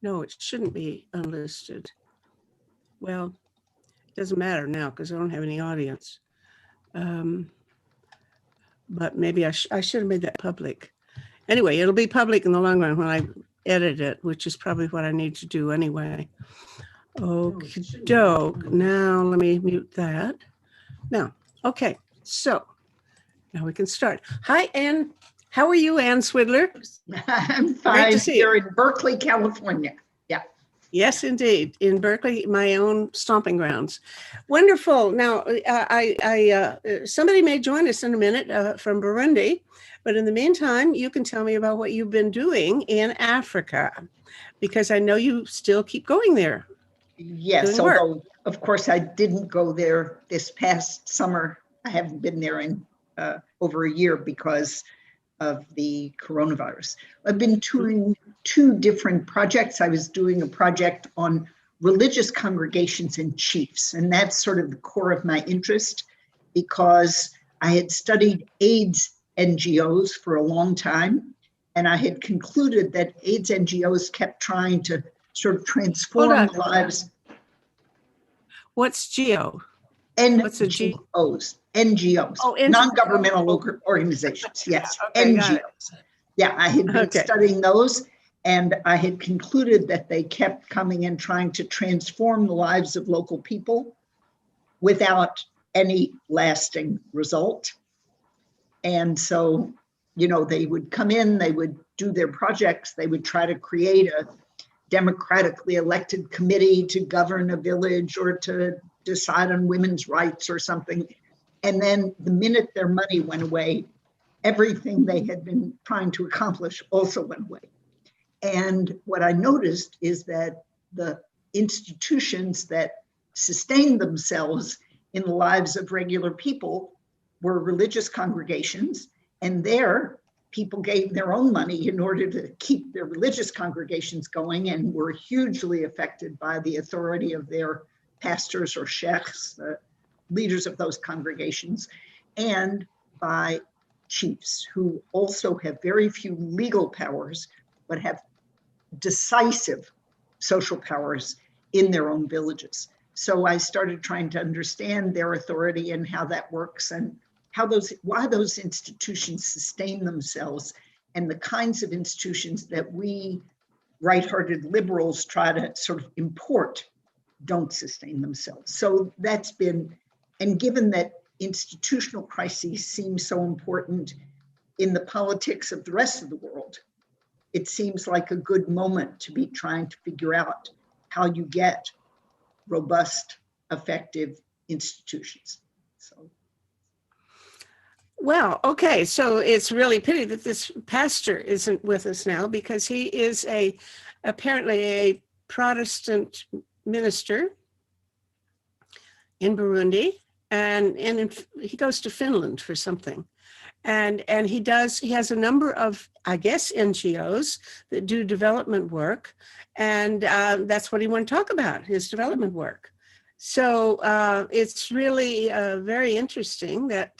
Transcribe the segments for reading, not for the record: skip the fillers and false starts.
No, it shouldn't be unlisted. Well, it doesn't matter now because I don't have any audience. But maybe I should have made that public. Anyway, it'll be public in the long run when I edit it, which is probably what I need to do anyway. Okay, doke. Now let me mute that. Now, okay, so now we can start. Hi, Ann. How are you, Ann Swidler? I'm fine. Here in Berkeley, California. Yeah. Yes, indeed. In Berkeley, my own stomping grounds. Wonderful. Now, somebody may join us in a minute from Burundi, but in the meantime, you can tell me about what you've been doing in Africa, because I know you still keep going there. Yes, although, of course, I didn't go there this past summer. I haven't been there in over a year because of the coronavirus. I've been touring 2 different projects. I was doing a project on religious congregations and chiefs, and that's sort of the core of my interest because I had studied AIDS NGOs for a long time, and I had concluded that AIDS NGOs kept trying to sort of transform the lives. What's GO? NGOs. NGOs, oh, non-governmental organizations. Yes, okay, NGOs. Yeah, I had been studying those, and I had concluded that they kept coming and trying to transform the lives of local people without any lasting result. And so, you know, they would come in, they would do their projects, they would try to create a democratically elected committee to govern a village or to decide on women's rights or something. And then the minute their money went away, everything they had been trying to accomplish also went away. And what I noticed is that the institutions that sustained themselves in the lives of regular people were religious congregations, and there people gave their own money in order to keep their religious congregations going and were hugely affected by the authority of their pastors or sheikhs, the leaders of those congregations, and by chiefs who also have very few legal powers, but have decisive social powers in their own villages. So I started trying to understand their authority and how that works and why those institutions sustain themselves, and the kinds of institutions that we right-hearted liberals try to sort of import don't sustain themselves. So that's been, and given that institutional crises seem so important in the politics of the rest of the world, it seems like a good moment to be trying to figure out how you get robust, effective institutions. So. Well, okay, so it's really pity that this pastor isn't with us now, because he is apparently a Protestant minister in Burundi, and he goes to Finland for something. And he has a number of, I guess, NGOs that do development work. And that's what he wanted to talk about, his development work. So it's really very interesting that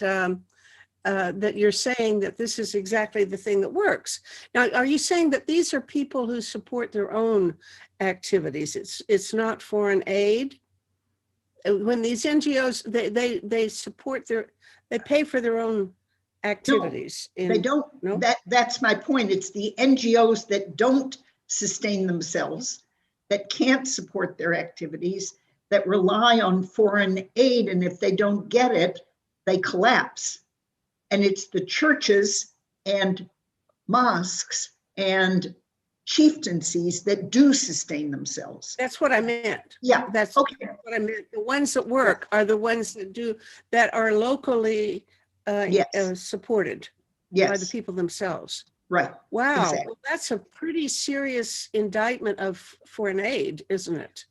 that you're saying that this is exactly the thing that works. Now, are you saying that these are people who support their own activities? It's not foreign aid? When these NGOs, they support they pay for their own activities. No, they don't. No? That's my point. It's the NGOs that don't sustain themselves, that can't support their activities, that rely on foreign aid, and if they don't get it, they collapse. And it's the churches and mosques and chieftaincies that do sustain themselves. That's what I meant. Yeah, that's okay. What I meant. The ones that work are the ones that are locally supported by the people themselves. Right. Wow. Exactly. Well, that's a pretty serious indictment of foreign aid, isn't it?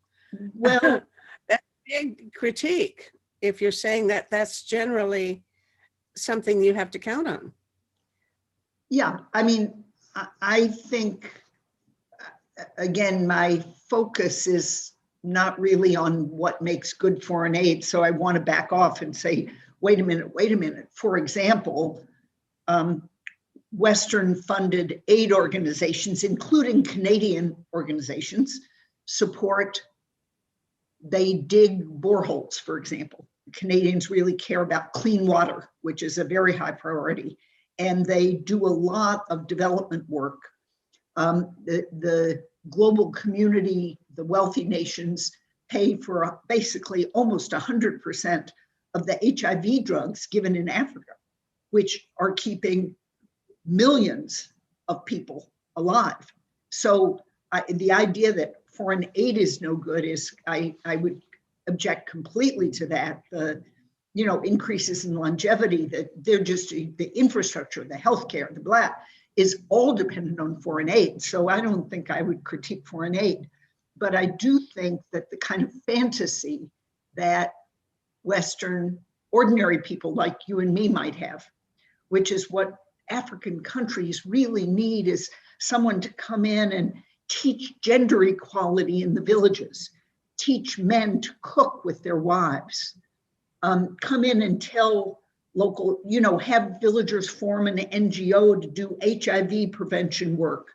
Well, that's a big critique if you're saying that that's generally something you have to count on. Yeah, I mean, I think, again, my focus is not really on what makes good foreign aid. So I want to back off and say, wait a minute. For example, Western-funded aid organizations, including Canadian organizations, support. They dig boreholes, for example. Canadians really care about clean water, which is a very high priority, and they do a lot of development work. The global community, the wealthy nations, pay for basically almost 100% of the HIV drugs given in Africa, which are keeping millions of people alive. So the idea that foreign aid is no good is, I would object completely to that. The increases in longevity, that they're just the infrastructure, the healthcare, the blah, is all dependent on foreign aid. So I don't think I would critique foreign aid, but I do think that the kind of fantasy that Western ordinary people like you and me might have, which is what African countries really need, is someone to come in and teach gender equality in the villages, teach men to cook with their wives, come in and tell local, have villagers form an NGO to do HIV prevention work,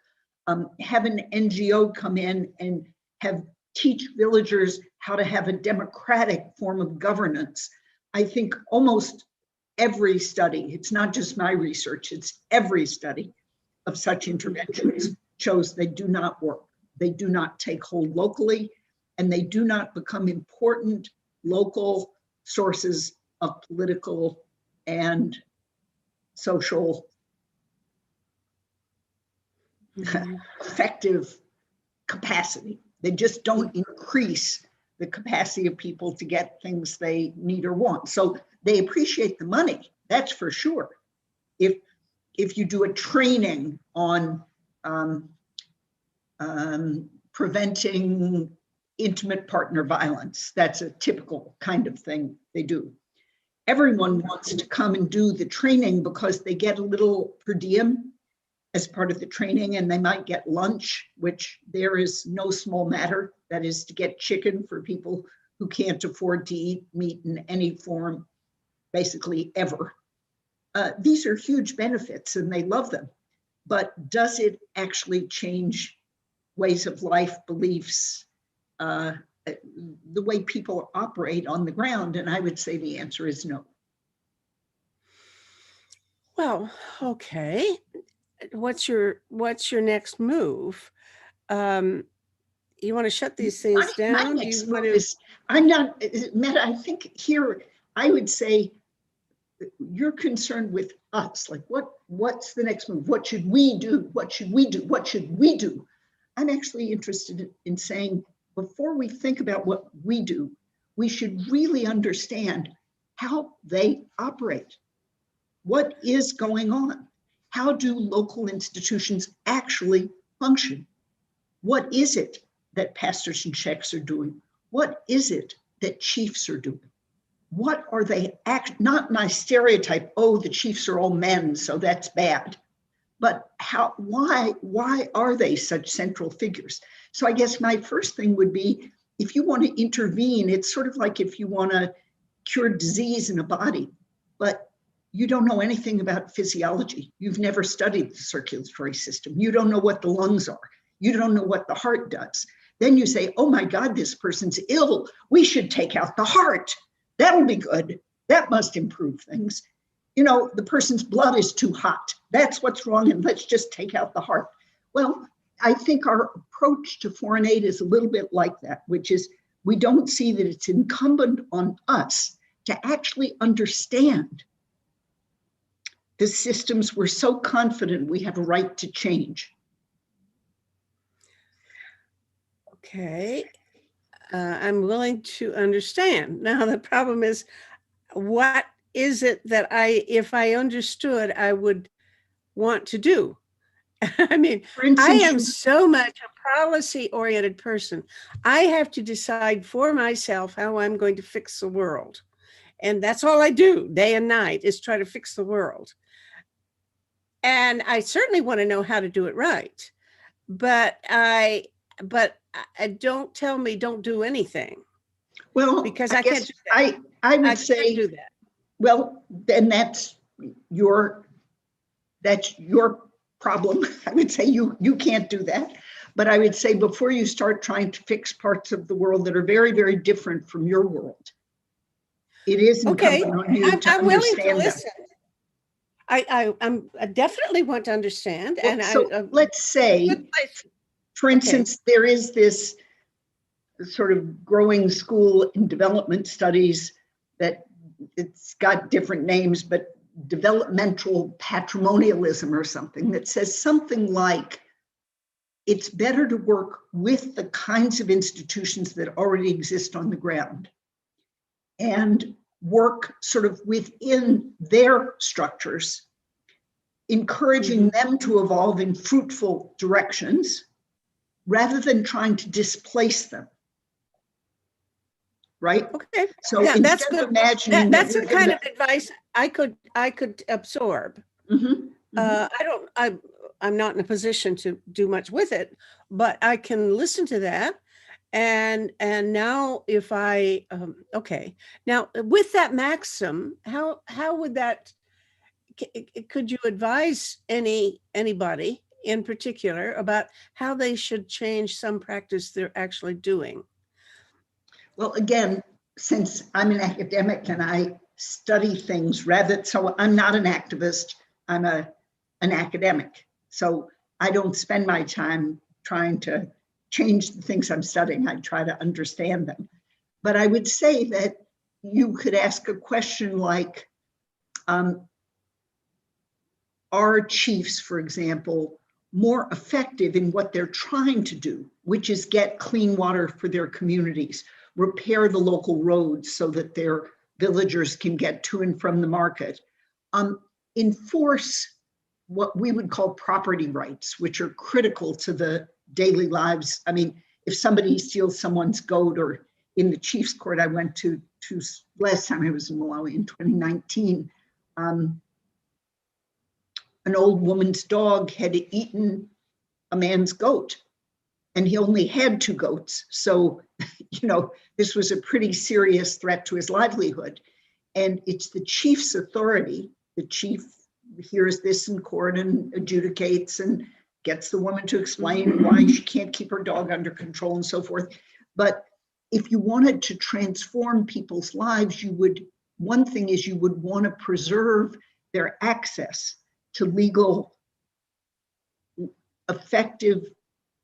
have an NGO come in and teach villagers how to have a democratic form of governance. I think almost every study, it's not just my research, it's every study of such interventions shows they do not work. They do not take hold locally, and they do not become important local sources of political and social effective capacity. They just don't increase the capacity of people to get things they need or want. So they appreciate the money, that's for sure. If you do a training on preventing intimate partner violence, that's a typical kind of thing they do. Everyone wants to come and do the training because they get a little per diem as part of the training, and they might get lunch, which there is no small matter. That is to get chicken for people who can't afford to eat meat in any form, basically ever. These are huge benefits and they love them, but does it actually change ways of life, beliefs, the way people operate on the ground? And I would say the answer is no. Well, okay. What's your next move? You want to shut these things down? My next move is, I'm not, Metta, I think here I would say you're concerned with us. Like, what's the next move? What should we do? What should we do? What should we do? I'm actually interested in saying, before we think about what we do, we should really understand how they operate. What is going on? How do local institutions actually function? What is it that pastors and sheikhs are doing? What is it that chiefs are doing? What are they not my stereotype, oh, the chiefs are all men, so that's bad. But why are they such central figures? So I guess my first thing would be, if you want to intervene, it's sort of like if you want to cure disease in a body, but you don't know anything about physiology. You've never studied the circulatory system. You don't know what the lungs are. You don't know what the heart does. Then you say, oh my God, this person's ill. We should take out the heart. That'll be good. That must improve things. The person's blood is too hot. That's what's wrong, and let's just take out the heart. Well, I think our approach to foreign aid is a little bit like that, which is we don't see that it's incumbent on us to actually understand the systems we're so confident we have a right to change. Okay, I'm willing to understand. Now, the problem is, what is it that if I understood, I would want to do? I mean, for instance, I am so much a policy-oriented person. I have to decide for myself how I'm going to fix the world. And that's all I do day and night, is try to fix the world. And I certainly want to know how to do it right. But don't tell me don't do anything. Well, because I can't do that. I would say, do that. Well, then that's your that's your problem. I would say you can't do that. But I would say before you start trying to fix parts of the world that are very, very different from your world, it is incumbent on you to I'm willing to understand them. listen. I definitely want to understand. Well, and so let's say, for instance, there is this sort of growing school in development studies that it's got different names, but developmental patrimonialism or something that says something like, it's better to work with the kinds of institutions that already exist on the ground and work sort of within their structures, encouraging them to evolve in fruitful directions rather than trying to displace them. Right? Okay. So yeah, instead that's good. of imagining that's the kind of advice I could absorb. I'm not in a position to do much with it, but I can listen to that. And now if I now with that maxim, how would that, could you advise anybody in particular about how they should change some practice they're actually doing? Well, again, since I'm an academic and I study things so I'm not an activist, I'm an academic. So I don't spend my time trying to change the things I'm studying. I try to understand them. But I would say that you could ask a question like, are chiefs, for example, more effective in what they're trying to do, which is get clean water for their communities, repair the local roads so that their villagers can get to and from the market, enforce what we would call property rights, which are critical to the daily lives. I mean, if somebody steals someone's goat, or in the chief's court I went to last time I was in Malawi in 2019, an old woman's dog had eaten a man's goat, and he only had 2 goats. So, this was a pretty serious threat to his livelihood. And it's the chief's authority. The chief hears this in court and adjudicates and gets the woman to explain why she can't keep her dog under control and so forth. But if you wanted to transform people's lives, one thing is you would want to preserve their access to effective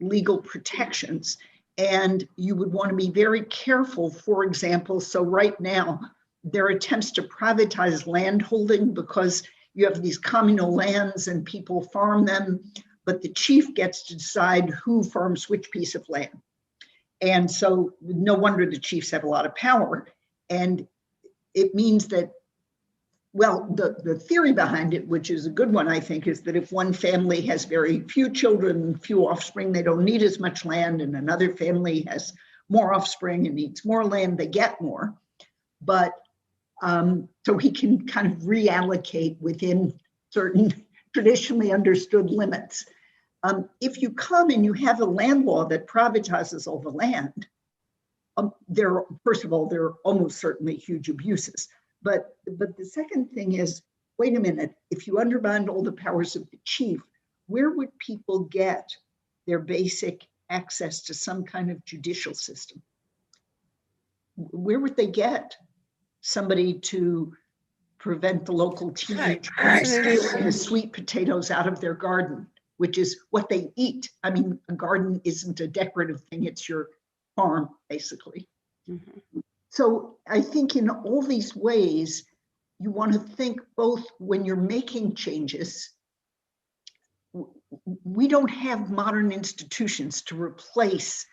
legal protections. And you would want to be very careful, for example, so right now, there are attempts to privatize landholding because you have these communal lands and people farm them, but the chief gets to decide who farms which piece of land. And so no wonder the chiefs have a lot of power. And it means that, well, the theory behind it, which is a good one, I think, is that if one family has very few children, few offspring, they don't need as much land, and another family has more offspring and needs more land, they get more. But so he can kind of reallocate within certain traditionally understood limits. If you come and you have a land law that privatizes all the land, first of all, there are almost certainly huge abuses. But the second thing is, wait a minute, if you undermine all the powers of the chief, where would people get their basic access to some kind of judicial system? Where would they get somebody to prevent the local teenager from stealing the sweet potatoes out of their garden, which is what they eat? I mean, a garden isn't a decorative thing, it's your farm, basically. So I think in all these ways, you want to think both when you're making changes. We don't have modern institutions to replace,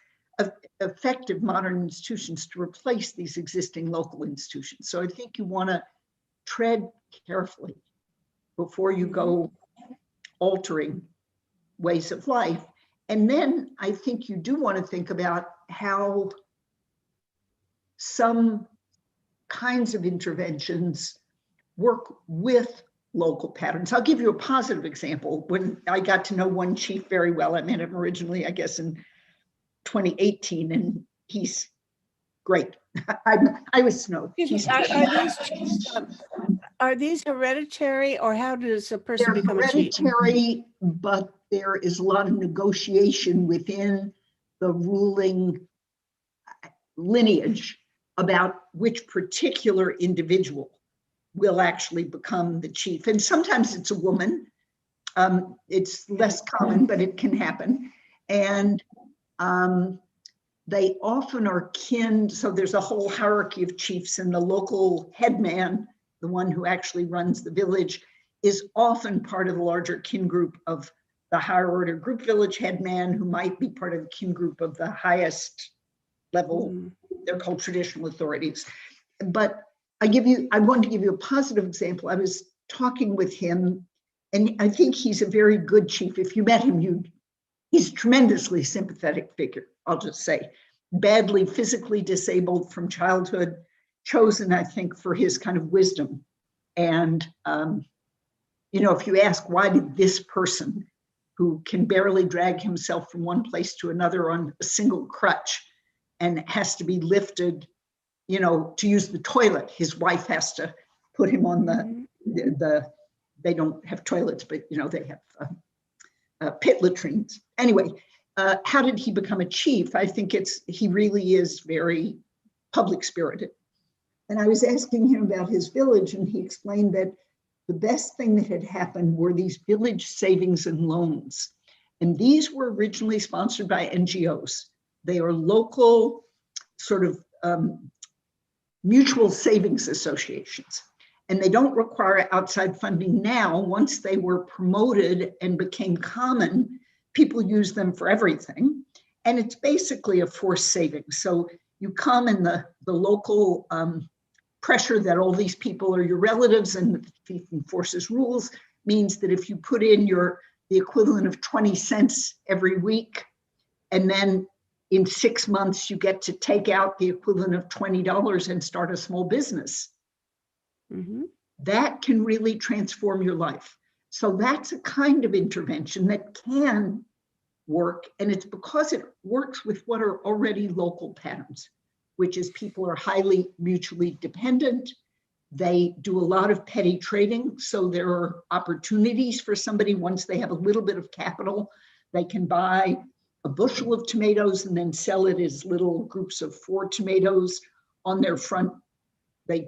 effective modern institutions to replace these existing local institutions. So I think you want to tread carefully before you go altering ways of life. And then I think you do want to think about how some kinds of interventions work with local patterns. I'll give you a positive example. When I got to know one chief very well, I met him originally, I guess, in 2018, and he's great. I was snowed. Are these hereditary, or how does a person become a chief? They're hereditary, but there is a lot of negotiation within the ruling lineage about which particular individual will actually become the chief. And sometimes it's a woman. It's less common, but it can happen. And they often are kin, so there's a whole hierarchy of chiefs, and the local headman, the one who actually runs the village, is often part of the larger kin group of the higher order group village headman, who might be part of the kin group of the highest level. They're called traditional authorities. But I want to give you a positive example. I was talking with him, and I think he's a very good chief. If you met him, he's a tremendously sympathetic figure, I'll just say. Badly physically disabled from childhood, chosen, I think, for his kind of wisdom. And, if you ask, why did this person who can barely drag himself from one place to another on a single crutch and has to be lifted, to use the toilet, his wife has to put him on they don't have toilets, but, they have pit latrines. Anyway, how did he become a chief? I think he really is very public spirited. And I was asking him about his village, and he explained that the best thing that had happened were these village savings and loans. And these were originally sponsored by NGOs. They are local sort of mutual savings associations. And they don't require outside funding now. Once they were promoted and became common, people use them for everything. And it's basically a forced savings. So you come in the local pressure that all these people are your relatives, and the thief enforces rules means that if you put in the equivalent of 20 cents every week, and then in 6 months, you get to take out the equivalent of $20 and start a small business. That can really transform your life. So that's a kind of intervention that can work. And it's because it works with what are already local patterns, which is people are highly mutually dependent. They do a lot of petty trading. So there are opportunities for somebody, once they have a little bit of capital, they can buy a bushel of tomatoes and then sell it as little groups of 4 tomatoes on their front. They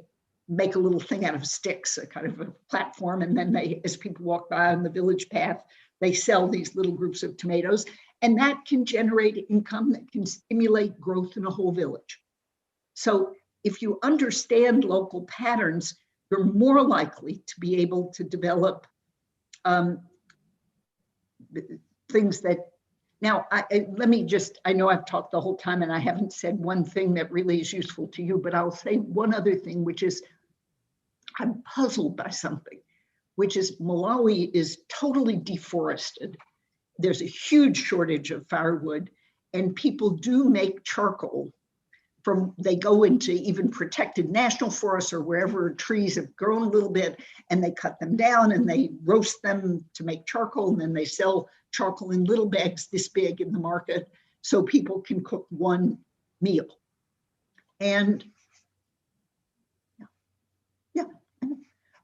make a little thing out of sticks, a kind of a platform. And then as people walk by on the village path, they sell these little groups of tomatoes. And that can generate income that can stimulate growth in a whole village. So if you understand local patterns, you're more likely to be able to develop things that, now, I know I've talked the whole time and I haven't said one thing that really is useful to you, but I'll say one other thing, which is I'm puzzled by something, which is Malawi is totally deforested. There's a huge shortage of firewood, and people do make charcoal they go into even protected national forests or wherever trees have grown a little bit, and they cut them down and they roast them to make charcoal, and then they sell charcoal in little bags this big in the market so people can cook one meal. And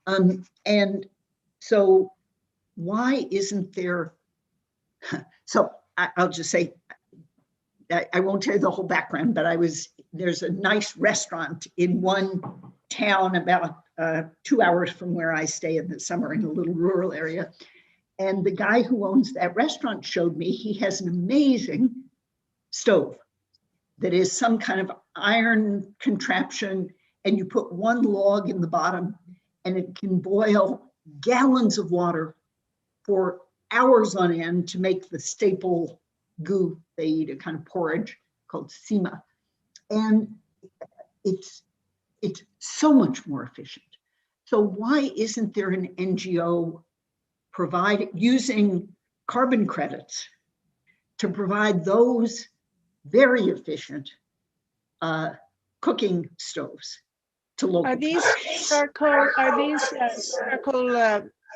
and so why isn't there, so I'll just say, I won't tell you the whole background, but there's a nice restaurant in one town about 2 hours from where I stay in the summer, in a little rural area. And the guy who owns that restaurant showed me he has an amazing stove that is some kind of iron contraption, and you put one log in the bottom and it can boil gallons of water for hours on end to make the staple goo they eat, a kind of porridge called sima. And it's so much more efficient. So why isn't there an NGO using carbon credits to provide those very efficient cooking stoves to local? Are these charcoal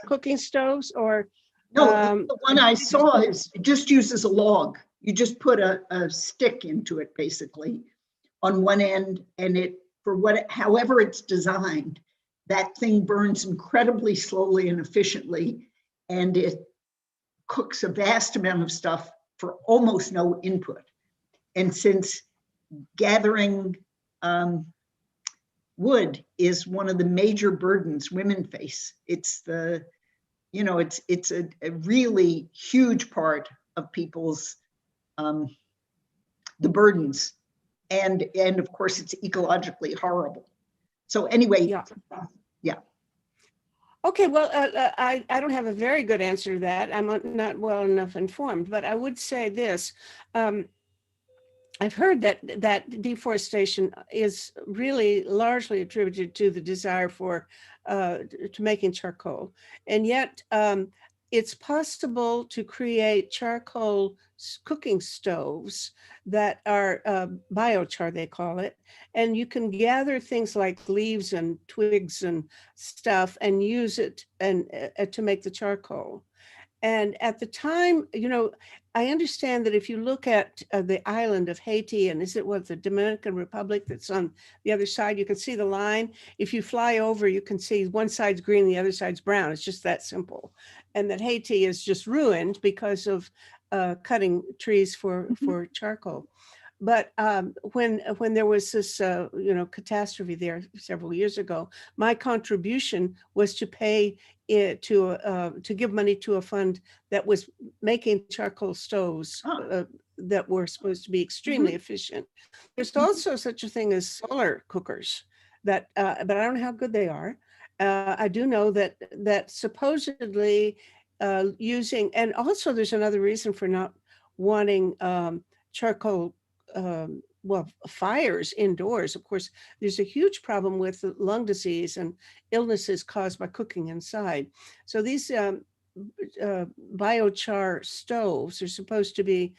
cooking stoves, or? No, the one I saw just uses a log. You just put a stick into it, basically, on one end, and however it's designed, that thing burns incredibly slowly and efficiently, and it cooks a vast amount of stuff for almost no input. And since gathering wood is one of the major burdens women face, it's the, you know, it's a really huge part of people's the burdens, and of course it's ecologically horrible. So anyway, yeah. Okay, well, I don't have a very good answer to that. I'm not well enough informed, but I would say this. I've heard that deforestation is really largely attributed to the desire for to making charcoal, and yet it's possible to create charcoal cooking stoves that are biochar, they call it, and you can gather things like leaves and twigs and stuff and use it and to make the charcoal. And at the time, you know, I understand that if you look at the island of Haiti, and is it what, the Dominican Republic that's on the other side, you can see the line. If you fly over, you can see one side's green, the other side's brown. It's just that simple. And that Haiti is just ruined because of cutting trees for charcoal. But when there was this, you know, catastrophe there several years ago, my contribution was to pay it to give money to a fund that was making charcoal stoves that were supposed to be extremely efficient. There's also such a thing as solar cookers that, but I don't know how good they are. I do know that supposedly using, and also there's another reason for not wanting charcoal well, fires indoors. Of course, there's a huge problem with lung disease and illnesses caused by cooking inside. So these biochar stoves are supposed to be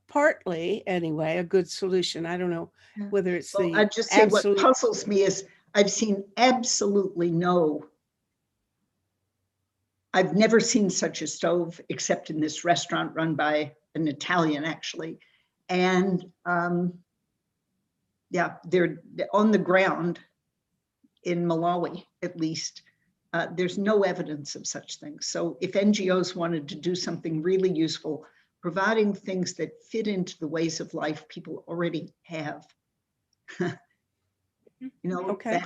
partly, anyway, a good solution. I don't know whether it's the I'd just say what puzzles me is I've seen absolutely no, I've never seen such a stove except in this restaurant run by an Italian, actually. And yeah, they're on the ground in Malawi, at least. There's no evidence of such things. So if NGOs wanted to do something really useful, providing things that fit into the ways of life people already have, you know, okay.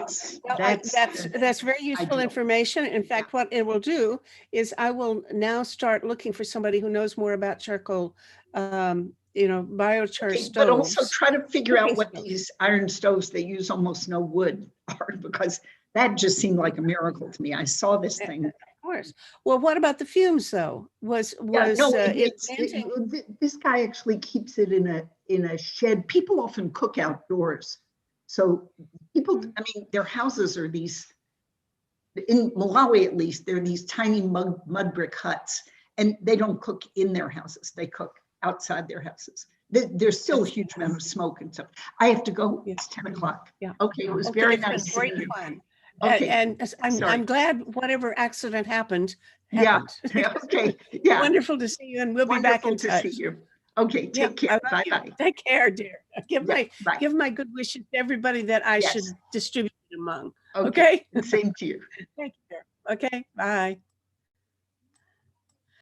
That's very useful ideal information. In fact, what it will do is I will now start looking for somebody who knows more about charcoal, you know, biochar stoves. But also try to figure out what these iron stoves that use almost no wood are, because that just seemed like a miracle to me. I saw this thing. Of course. Well, what about the fumes, though? This guy actually keeps it in a shed. People often cook outdoors. So people, I mean, their houses are these, in Malawi at least, they're these tiny mud brick huts, and they don't cook in their houses. They cook outside their houses. There's still a huge amount of smoke and stuff. I have to go. It's 10 o'clock. Yeah. Okay, it was very nice. Great fun. Okay. And I'm glad whatever accident happened. Yeah. Okay. Yeah. Wonderful to see you, and we'll be back in touch. See you. Okay. Take care. Bye-bye. Take care, dear. Give my good wishes to everybody that I should distribute it among. Okay. Same to you. Take care. Okay. Bye.